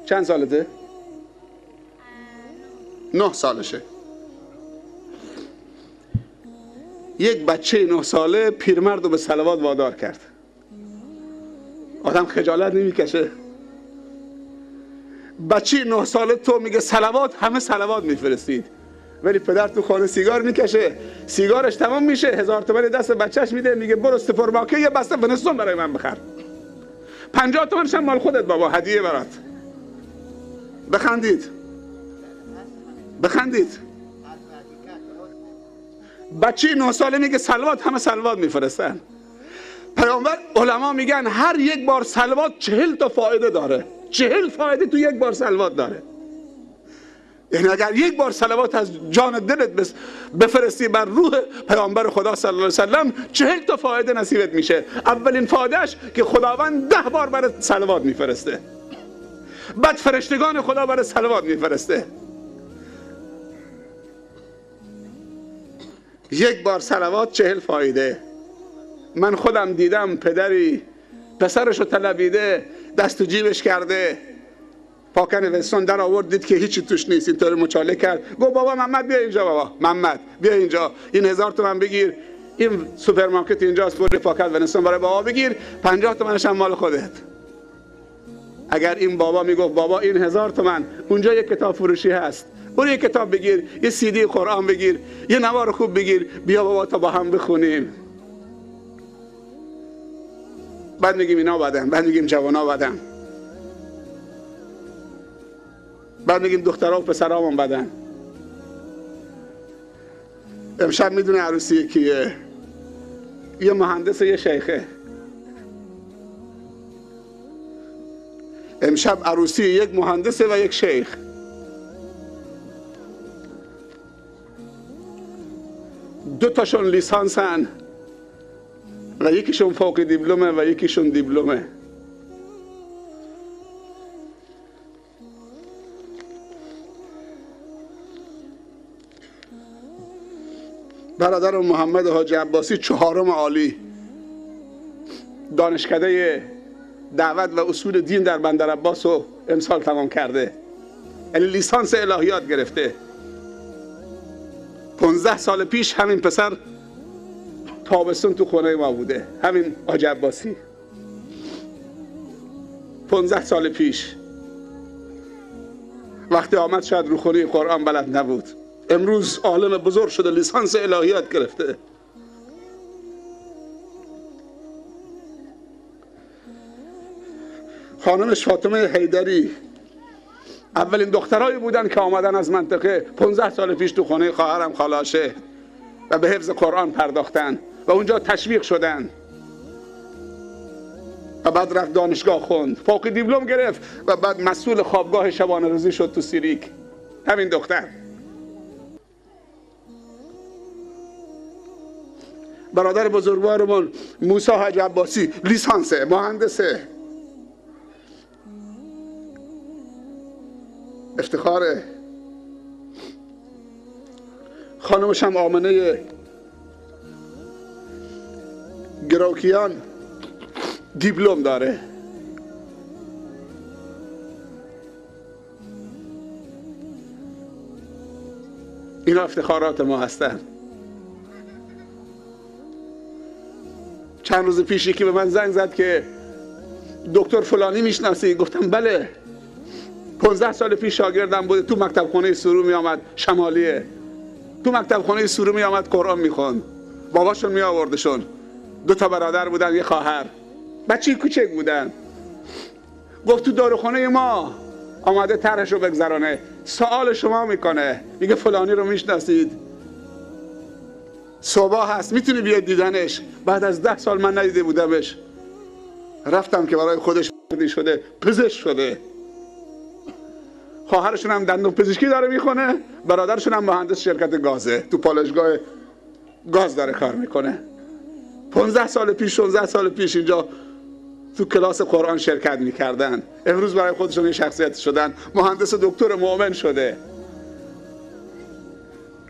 چند سالته؟ 9 سالشه. یک بچه 9 ساله پیرمرد رو به صلوات وادار کرد. آدم خجالت نمیکشه؟ بچه 9 ساله تو میگه صلوات، همه صلوات میفرستید، ولی پدر تو خانه سیگار میکشه، سیگارش تمام میشه 1000 تومان دست بچهش میده، میگه برو سوپرمارکت یه بسته ونستون برای من بخر، 50 تومانش هم مال خودت بابا، هدیه برات. بخندید بخندید. بچه 9 ساله میگه صلوات، همه صلوات میفرستن. پیامبر، علما میگن هر یک بار صلوات 40 تا فایده داره. 40 فایده تو یک بار صلوات داره. یعنی اگر یک بار صلوات از جان دلت بفرستی بر روح پیامبر خدا صلی الله علیه وسلم، 40 تا فایده نصیبت میشه. اولین فایدهش که خداوند 10 بار برای صلوات میفرسته، بعد فرشتگان خدا برای صلوات میفرسته. یک بار صلوات 40 فایده. من خودم دیدم پدری پسرشو طلبیده، دست تو جیبش کرده، پاکن ونستون در آورد، دید که هیچی توش نیست، اینطور مچاله کرد، گفت بابا محمد بیا اینجا، بابا محمد بیا اینجا، این 1000 تومان بگیر، این سوپرمارکت اینجاست، برو پاکت ونستون برای بابا بگیر، 50 تومانش هم مال خودت. اگر این بابا میگفت بابا این 1000 تومان اونجا یک کتاب فروشی هست، برو یک کتاب بگیر، یه CD قرآن بگیر، یه نوار خوب بگیر، بیا بابا تا با هم بخونیم. بعد میگیم اینا بدن، بعد میگیم جوانا بدن، بعد میگیم دخترها و پسرامون بدن. امشب میدونه عروسی کیه؟ یه مهندس و یه شیخه. امشب عروسی یک مهندس و یک شیخ. دو تاشون لیسانسن و یکیشون فوق دیپلمه و یکیشون دیپلمه. برادر محمد حاجی عباسی 4م عالی، دانشکده دعوت و اصول دین در بندر عباس رو امسال تمام کرده، یعنی لیسانس الهیات گرفته. 15 سال پیش همین پسر تابستون تو خونه ما بوده، همین حاجی عباسی 15 سال پیش وقتی آمد شاید رو خونه قرآن بلد نبود، امروز عالم بزرگ شده، لیسانس الهیات گرفته. خانمش فاطمه حیدری اولین دخترایی بودن که آمدن از منطقه 15 سال پیش تو خونه خواهرم خالاشه و به حفظ قرآن پرداختن و اونجا تشویق شدن و بعد رفت دانشگاه خوند، فوق دیپلم گرفت و بعد مسئول خوابگاه شبانه روزی شد تو سیریک. همین دختر. برادر بزرگوارمون موسی حاجی عباسی لیسانسه، مهندسه، افتخاره. خانمش هم آمنه گروکیان دیپلم داره. اینا افتخارات ما هستن. چند روز پیش یکی به من زنگ زد که دکتر فلانی میشناسی؟ گفتم بله، 15 سال پیش شاگردم بوده، تو مکتب خونه سرو می آمد، شمالیه، تو مکتب خونه سرو می آمد قرآن میخوند، باباشون می آوردشون، 2 تا برادر بودن، یه خواهر، بچه کوچک بودن. گفت تو داروخانه ما آمده طرحش رو بگذرانه، سوال شما میکنه، میگه فلانی رو میشناسید؟ صبح هست، میتونی بیاد دیدنش؟ بعد از 10 سال من ندیده بودمش، رفتم که برای خودش شده، پزشک شده. خواهرشون هم دندون پزشکی داره میخونه، برادرشون هم مهندس شرکت گازه، تو پالایشگاه گاز داره کار میکنه. 15 سال پیش 16 سال پیش اینجا تو کلاس قرآن شرکت میکردن، امروز برای خودشون یه شخصیت شدن، مهندس دکتر مؤمن شده.